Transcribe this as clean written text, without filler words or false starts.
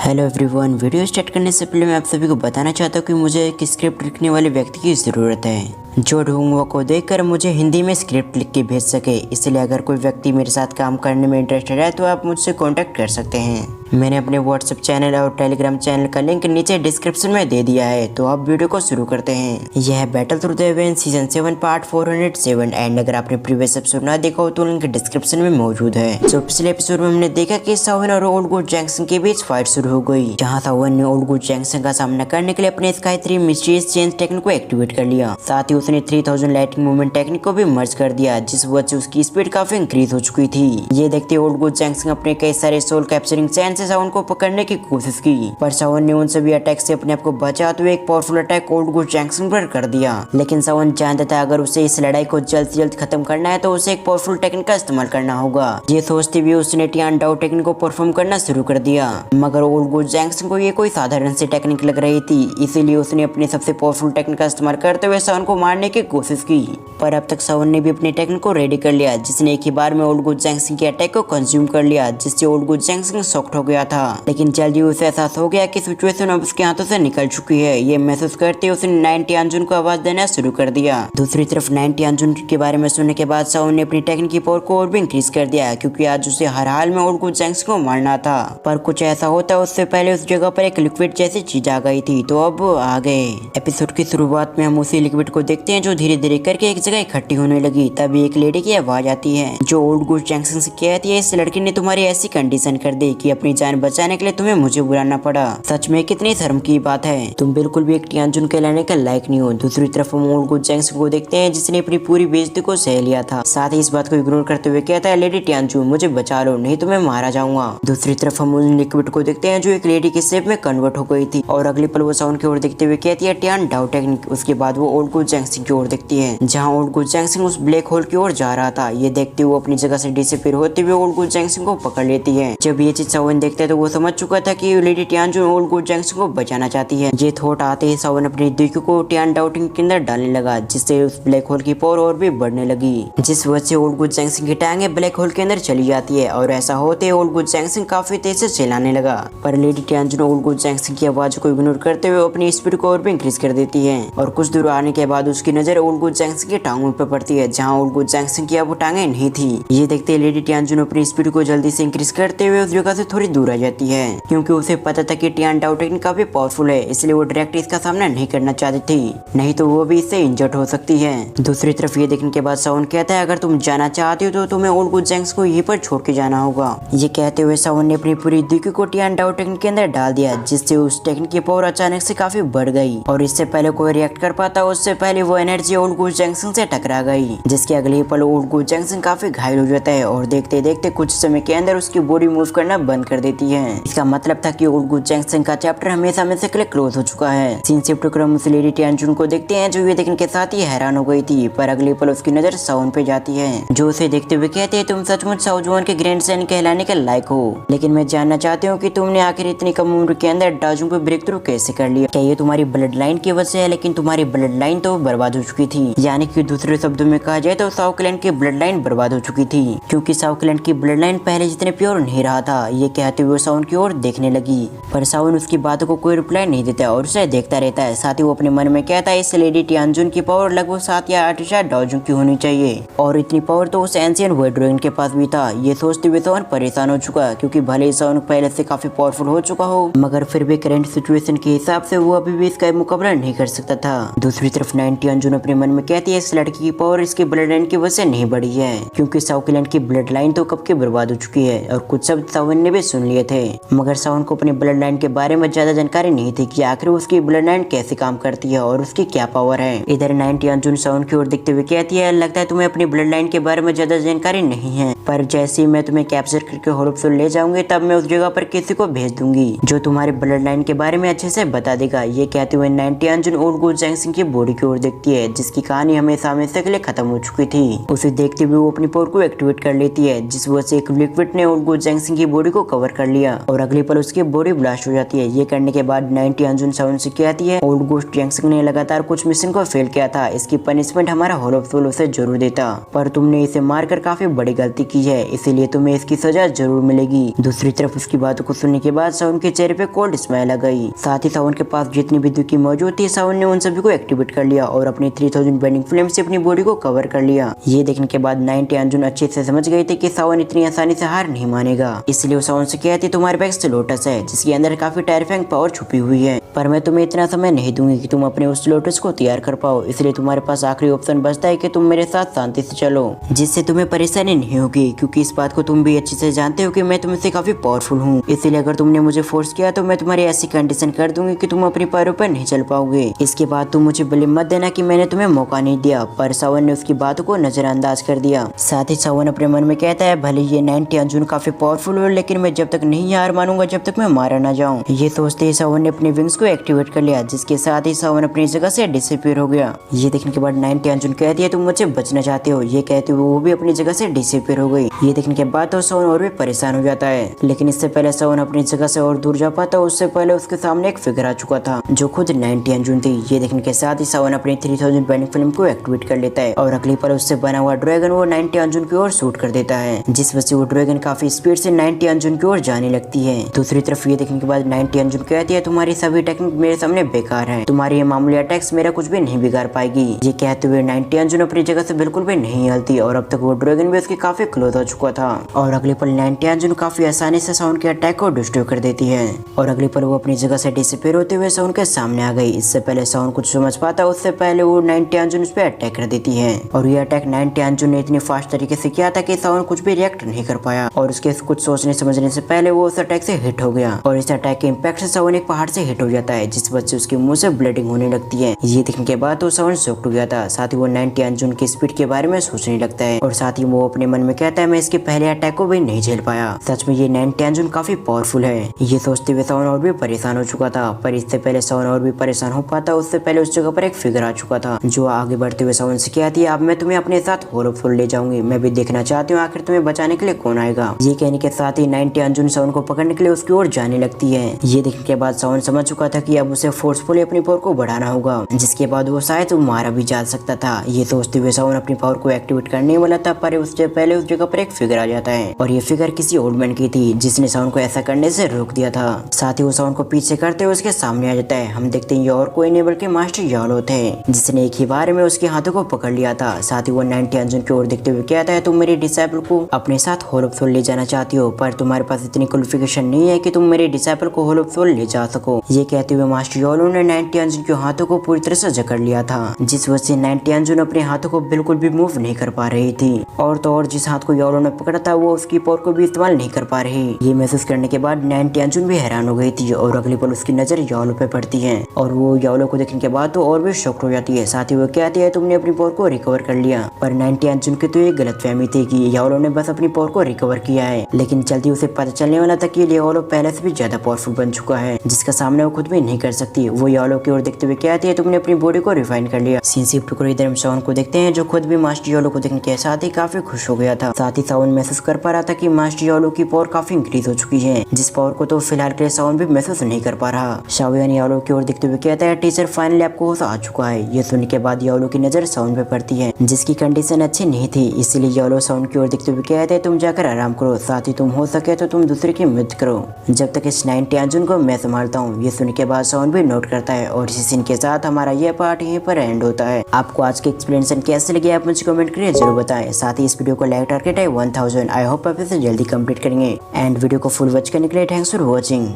Hello everyone, video start करने से पहले मैं आप सभी को बताना चाहता हूँ कि मुझे एक स्क्रिप्ट लिखने वाले व्यक्ति की ज़रूरत है जो ढूंढुआ को देखकर मुझे हिंदी में स्क्रिप्ट लिख के भेज सके। इसलिए अगर कोई व्यक्ति मेरे साथ काम करने में इंटरेस्टेड है तो आप मुझसे कांटेक्ट कर सकते हैं। मैंने अपने व्हाट्सएप चैनल और टेलीग्राम चैनल का लिंक नीचे डिस्क्रिप्शन में दे दिया है। तो अब वीडियो को शुरू करते हैं। यह है battle through the haven season 7 part 407 and अगर आपने प्रीवियस एपिसोड ना देखा हो तो लिंक डिस्क्रिप्शन में मौजूद है। तो पिछले एपिसोड में हमने देखा कि सावन और ओल्ड गुड जैंक्सन के बीच फाइट शुरू हो गई, जहां सावन ने ओल्ड गुड जैंक्सन का सामना करने के लिए अपने स्काई 3 मिस्टीरियस चेंज टेक्निक को एक्टिवेट कर लिया। साथ ही उसने 3000 लाइटिंग मूवमेंट टेक्निक को भी मर्ज कर दिया, जिस वजह से उसकी स्पीड काफी इंक्रीज हो चुकी थी। ये देखते ओल्ड गुड जैंक्सन अपने कई सारे सोल कैप्चरिंग चैन से सावन को पकड़ने की कोशिश की, पर सावन ने उन सभी अटैक से अपने आप को बचाते हुए एक पावरफुल अटैक ओल्ड गुड जैंक्सन पर कर दिया। लेकिन सावन जानता था अगर उसे इस लड़ाई को जल्द से जल्द खत्म करना है तो उसे एक पावरफुल टेक्निक का इस्तेमाल करना होगा। ये सोचते हुए उसने टियान डाउ टेक्निक को परफॉर्म करना शुरू कर दिया, मगर ओल्ड गुड जैंक्सन को ये कोई साधारण सी टेक्निक लग रही थी। इसीलिए उसने अपनी सबसे पावरफुल टेक्निक का इस्तेमाल करते हुए सावन को मारने की कोशिश की, पर अब तक सावन ने भी अपनी टेक्निक को रेडी कर लिया, जिसने एक ही बार में ओल्ड गुड जैंक्सन के अटैक को कंज्यूम कर लिया, जिससे ओल्ड गुड जैंक्सन शॉक्ड हो गया था। लेकिन जल्दी उसे एहसास हो गया कि सिचुएशन अब उसके हाथों से निकल चुकी है। ये महसूस करते उसने 90 अंजुन को आवाज देना शुरू कर दिया। दूसरी तरफ 90 अंजुन के बारे में सुनने के बाद सावन ने अपनी टेक्निक की पावर को और भी इंक्रीज कर दिया, क्योंकि आज उसे हर हाल में ओल्ड गुड जैंक्सन को मारना था। पर कुछ ऐसा होता उससे पहले उस जगह पर एक लिक्विड जैसी चीज आ गई थी। तो अब आ गए एपिसोड की शुरुआत में हम उसी लिक्विड को देखते हैं जो धीरे धीरे करके एक जगह इकट्ठी होने लगी। तभी एक लेडी की आवाज आती है जो ओल्ड गुड जैंक्सन से कहती है, इस लड़की ने तुम्हारी ऐसी कंडीशन कर दी कि अपनी जान बचाने के लिए तुम्हें मुझे बुलाना पड़ा। सच में कितनी शर्म की बात है, तुम बिल्कुल भी एक टियानजुन कहलाने का लायक नहीं हो। दूसरी तरफ हम ओल्ड गुड जैंक्सन को देखते हैं जिसने अपनी पूरी बेइज्जती को सह लिया था। साथ ही इस बात को इग्नोर करते हुए कहता है, लेडी टियानजुन मुझे बचा लो, नहीं तो मैं मारा जाऊंगा। दूसरी तरफ हम उन लिक्विड को देखते हैं जो एक लेडी के शेप में कन्वर्ट हो गई थी, और अगली पल वो साउंड की ओर देखते हुए कहती है, टियान डाउ टेक्निक। उसके बाद वो ओल्ड गुड जैंक्सन की ओर देखती है, जहाँ ओल्ड गुड जैंक्सन उस ब्लैक होल की ओर जा रहा था। ये देखते हुए अपनी जगह से डिसअपीयर होते हुए ओल्ड गुड जैंक्सन को पकड़ लेती है। जब ये चीज सावन देखता है तो वो समझ चुका था कि लेडी टियानजुन ओल्ड गुड जैंक्सन को बचाना चाहती है। ये थॉट आते ही सावन अपनी दिक्कत को टियान डाउटिंग के अंदर डालने लगा, जिससे उस ब्लैक होल की पावर और भी बढ़ने लगी, जिस वजह से ओल्ड गुड जैंक्सन की टांगे ब्लैक होल के अंदर चली जाती है। और ऐसा होते ओल्ड गुड जैंक्सन काफी तेज से चिल्लाने लगा, पर लेडी टियानजुन ओल्ड गुड जैंक्सन की आवाज को इग्नोर करते हुए अपनी स्पीड को और भी इंक्रीज कर देती है। और कुछ दूर आने के बाद उसकी नजर ओल्ड गुड जैंक्सन की टांगों पर पड़ती है, जहाँ ओल्ड गुड जैंक्सन की अब टांगे नहीं थी। ये देखते लेडी टियानजुन अपनी स्पीड को जल्दी से इंक्रीज करते हुए उस जगह से थोड़ी दूर आ जाती है, क्योंकि उसे पता था कि टियान डाउ टेक्निक काफी पावरफुल है। इसलिए वो डायरेक्ट इसका सामना नहीं करना चाहती थी, नहीं तो वो भी इससे इंजर्ड हो सकती है। दूसरी तरफ ये देखने के बाद सावन कहता है, अगर तुम जाना चाहती हो तो तुम्हें ओल्ड गुड जैंक्सन को यहीं पर छोड़ के जाना होगा। ये कहते हुए सावन ने अपनी पूरी दिक्कत को टियान डाउ टेक्निक के अंदर डाल दिया, जिससे उस टेक्निक की पावर अचानक से काफी बढ़ गई, और इससे पहले कोई रिएक्ट कर पाता उससे पहले वो एनर्जी ओल्ड गुड जैंक्सन से टकरा गई, जिसके अगले पल ओल्ड गुड जैंक्सन काफी घायल हो जाता है, और देखते देखते कुछ समय के अंदर उसकी बॉडी मूव करना बंद कर देती है। इसका मतलब था कि ओल्ड गुड जैंक्सन का चैप्टर हमेशा हमेशा के लिए क्लोज हो चुका है। सीन शिफ्ट कर हम उस लेडी टियानजुन को देखते हैं जो ये देखने के साथ ही हैरान हो गई थी, पर अगले पल उसकी नजर सावन पे जाती है, जो उसे देखते हुए कहते हैं, तुम सचमुच साउजुआन के ग्रैंडसन कहलाने के लायक हो, लेकिन मैं जानना चाहती हूँ कि तुमने आखिर इतनी कम उम्र के अंदर डाजुन पे ब्रेक थ्रू कैसे कर लिया। क्या ये तुम्हारी ब्लड लाइन की वजह से है? लेकिन तुम्हारी ब्लड लाइन तो बर्बाद हो चुकी थी। यानी कि दूसरे शब्दों में कहा जाए तो साउ क्लैन की ब्लड लाइन बर्बाद हो चुकी थी, क्योंकि साउ क्लैन की ब्लड लाइन पहले जितने प्योर नहीं रहा था। ये कहते हुए साउन की ओर देखने लगी, पर साउन उसकी बातों को कोई रिप्लाई नहीं देता और उसे देखता रहता है। साथ ही वो अपने मन में कहता है, इस लेडी टियानजुन की पावर लगभग 7 या 8 डाउजुन की होनी चाहिए, और इतनी पावर तो उस एंशिएंट वाइट ड्रैगन के पास भी था। ये सोचते हुए साउन परेशान हो चुका, क्योंकि भले ही साउन पहले से काफी पावरफुल हो चुका हो, मगर फिर भी करंट सिचुएशन के हिसाब से वो अभी भी इसका मुकाबला नहीं कर सकता था। दूसरी तरफ 90 अंजुन अपने मन में कहती है, इस लड़की की पावर इसकी ब्लड लाइन की वजह से नहीं बढ़ी है, क्योंकि साउकिलैंड की ब्लड लाइन तो कब की बर्बाद हो चुकी है। और कुछ शब्द सावन ने भी सुन लिए थे, मगर सावन को अपनी ब्लड लाइन के बारे में ज्यादा जानकारी नहीं थी कि आखिर उसकी ब्लड लाइन कैसे काम करती है और उसकी क्या पावर है। इधर 90 अंजुन सावन की ओर देखते हुए कहती है, लगता है तुम्हें अपनी ब्लड लाइन के बारे में ज्यादा जानकारी नहीं है, पर जैसे ही मैं तुम्हें कैप्चर करके होरोप्सोल ले जाऊंगी तब मैं उस जगह पर किसी को भेज दूंगी जो तुम्हारे ब्लड लाइन के बारे में अच्छे से बता देगा। ये कहते हुए 90 अंजुन ओल्ड गुड जैंक्सन की बॉडी की ओर देखती है, जिसकी कहानी हमेशा हमेशा के लिए खत्म हो चुकी थी। उसे देखते हुए वो अपनी पावर को एक्टिवेट कर लेती है, जिस वजह से एक लिक्विड ने ओल्ड गुड जैंक्सन की बॉडी को कवर कर लिया और अगले पल उसकी बॉडी ब्लास्ट हो जाती है। ये करने के बाद 90 अंजुन सावन से कहती है ओल्ड गोस्ट यंगसिंग ने लगातार कुछ मिशन को फेल किया था, इसकी पनिशमेंट हमारा होल ऑफ सोल उसे जरूर देता, पर तुमने इसे मारकर काफी बड़ी गलती की है, इसीलिए तुम्हें इसकी सजा जरूर मिलेगी। दूसरी तरफ उसकी बातों को सुनने के बाद सावन के चेहरे पे कोल्ड स्माइल आ गई। साथ ही सावन के पास जितनी भी दुखी मौजूद थी, सावन ने उन सभी को एक्टिवेट कर लिया और अपनी 3000 बेंडिंग फ्लेम से अपनी बॉडी को कवर कर लिया। ये देखने के बाद 90 अंजुन अच्छे से समझ गए थे कि सावन इतनी आसानी से हार नहीं मानेगा, इसलिए वो सावन से कहती तुम्हारे पास लोटस है जिसके अंदर काफी टेरिफाइंग पावर छुपी हुई है, पर मैं तुम्हें इतना समय नहीं दूंगी कि तुम अपने उस लोटस को तैयार कर पाओ, इसलिए तुम्हारे पास आखिरी ऑप्शन बचता है कि तुम मेरे साथ शांति से चलो, जिससे तुम्हें परेशानी नहीं होगी, क्योंकि इस बात को तुम भी अच्छे से जानते हो कि मैं तुमसे काफी पावरफुल हूँ, इसलिए अगर तुमने मुझे फोर्स किया तो मैं तुम्हारी ऐसी कंडीशन कर दूंगी कि तुम अपने पैरों पर नहीं चल पाओगे। इसके बाद तुम मुझे ब्लेम मत देना कि मैंने तुम्हें मौका नहीं दिया, पर सावन ने उसकी बातों को नजरअंदाज कर दिया। साथ ही सावन अपने मन में कहता है भले ये 90 अंजुन काफी पावरफुल हो, लेकिन मैं जब तक नहीं हार मानूंगा जब तक मैं मारा ना जाऊं। ये सोचते ही सावन ने अपने विंग्स को एक्टिवेट कर लिया, जिसके साथ ही सावन अपनी जगह से डिसअपीयर हो गया। ये देखने के बाद 90 अंजुन कहती है तुम मुझसे बचना चाहते हो, ये कहते हुए वो भी अपनी जगह से डिसअपीयर हो गई। ये देखने के बाद तो सावन और भी परेशान हो जाता है, लेकिन इससे पहले सावन अपनी जगह से और दूर जा पाता, उससे पहले उसके सामने एक फिगर आ चुका था जो खुद 90 अंजुन थी। ये देखने के साथ ही सावन अपनी 3000 बेंडिंग फ्लेम को एक्टिवेट कर लेता है और अगली पल उससे बना हुआ ड्रैगन वो 90 अंजुन की ओर शूट कर देता है, जिस वजह से वो ड्रैगन काफी स्पीड से 90 अंजुन की ओर जाने लगती है। दूसरी तरफ ये देखने के बाद 90 अंजुन कहती है तुम्हारी सभी टेक्निक मेरे सामने बेकार है, तुम्हारी ये मामूली अटैक्स मेरा कुछ भी नहीं बिगाड़ पाएगी। ये कहते हुए 90 अंजुन अपनी जगह से बिल्कुल भी नहीं हिलती और अब तक वो ड्रैगन भी उसके काफी क्लोज हो चुका था और अगले पल 90 अंजुन काफी आसानी से साउंड के अटैक को डिस्ट्रॉय कर देती है और अगले पल वो अपनी जगह से डिसअपीयर होते हुए साउंड के सामने आ गई। इससे पहले साउंड कुछ समझ पाता, उससे पहले वो 90 अंजुन उस पर अटैक कर देती है और ये अटैक 90 अंजुन ने इतनी फास्ट तरीके से किया था कि साउंड कुछ भी रिएक्ट नहीं कर पाया और उसके कुछ सोचने समझने से पहले वो उस अटैक से हिट हो गया और इस अटैक के इम्पैक्ट से साउंड एक पहाड़ से हिट हो जाता है, जिस वजह से उसके मुंह से ब्लीडिंग होने लगती है। ये देखने के बाद तो साउंड शॉक्ड हो गया था, साथ ही वो 90 अंजुन की स्पीड के बारे में सोचने लगता है और साथ ही वो अपने मन में कहता है मैं इसके पहले अटैक को भी नहीं झेल पाया, सच में ये 90 अंजुन काफी पावरफुल है। ये सोचते हुए साउंड और भी परेशान हो चुका था, पर इससे पहले साउंड और भी परेशान हो पाता, उससे पहले उस जगह पर एक फिगर आ चुका था जो आगे बढ़ते हुए साउंड से कहती है अब मैं तुम्हें अपने साथ होल ऑफ सोल ले जाऊंगी, मैं भी देखना चाहती हूँ आखिर तुम्हें बचाने के लिए कौन आएगा। ये कहने के साथ ही 90 अंजुन साउंड को पकड़ने के लिए उसकी ओर जाने लगती है। ये देखने के बाद साउंड समझ चुका था कि अब उसे फोर्सफुली अपनी पावर को बढ़ाना होगा, जिसके बाद वो शायद मारा भी जा सकता था। ये सोचते हुए साउंड अपनी पावर को एक्टिवेट करने वाला था, पर उससे पहले उस जगह पर एक फिगर आ जाता है और ये फिगर किसी ओल्ड मैन की थी जिसने साउंड को ऐसा करने से रोक दिया था। साथ ही वो साउंड को पीछे करते हुए उसके सामने आ जाता है। हम देखते हैं ये और कोई नहीं बल्कि मास्टर यालो थे, जिसने एक ही बार में उसके हाथों को पकड़ लिया था। साथ ही वो 90 अंजुन की ओर देखते हुए कहता है तुम मेरे डिसाइपल को अपने साथ होल ऑफ सोल ले जाना चाहती हो, पर तुम्हारे पास इतनी क्वालिफिकेशन नहीं है कि तुम मेरे डिसाइपल को होल ऑफ सोल ले जा सको। ये कहते हुए मास्टर यालो ने 90 अंजुन के हाथों को पूरी तरह से जकड़ लिया था, जिस वजह से 90 अंजुन अपने हाथों को बिल्कुल भी मूव नहीं कर पा रही थी और तो और जिस हाथ को यालो ने पकड़ा था वो उसकी पावर को भी इस्तेमाल नहीं कर पा रही। ये महसूस करने के बाद 90 अंजुन भी हैरान हो गई थी और अगले पल उसकी नजर यालो पे पड़ती है और वो यालो को देखने के बाद तो और भी शॉक्ड हो जाती है। साथ ही वो कहती है तुमने अपनी पावर को रिकवर कर लिया, पर 90 अंजुन की तो ये गलतफहमी थी कि यालो ने बस अपनी पावर को रिकवर किया है, लेकिन जल्दी उसे पता चलने वाला था कि यालो पहले से भी ज्यादा पावरफुल बन चुका है, जिसका सामना वो खुद भी नहीं कर सकती। वो यालो की ओर देखते हुए कहती है तुमने अपनी बॉडी को रिफाइन कर लिया। सीन शिफ्ट करो इधर हम साउंड को देखते हैं जो खुद भी मास्टर यालो को देखने के साथ ही काफी खुश हो गया था। साथ ही साउंड महसूस कर पा रहा था कि मास्टर यालो की पावर काफी इंक्रीज हो चुकी है, जिस पावर को तो फिलहाल के लिए साउंड भी महसूस नहीं कर पा रहा। शाओयान यालो की ओर देखते हुए कहता है टीचर फाइनली आपको होश आ चुका है। ये सुनने के बाद यालो की नजर साउंड पे पड़ती है, जिसकी कंडीशन अच्छी नहीं थी, इसलिए यालो साउंड की ओर देखते हुए कहता है तुम जाकर आराम करो, साथ ही तुम हो सके तो तुम दूसरे की मदद करो जब तक इस 90 अंजुन को मैं संभालता हूँ। ये सुनने के बाद साउंड भी नोट करता है और इसी सीन के साथ हमारा यह पार्ट यहीं पर एंड होता है। आपको आज की एक्सप्लेनेशन कैसे लगी आप मुझे कमेंट करिए जरूर बताएं। साथ ही इस वीडियो को लाइक टारगेट है 1000। आई होप आप इसे जल्दी कंप्लीट करेंगे एंड वीडियो को फुल वॉच करने के लिए थैंक्स फॉर वॉचिंग।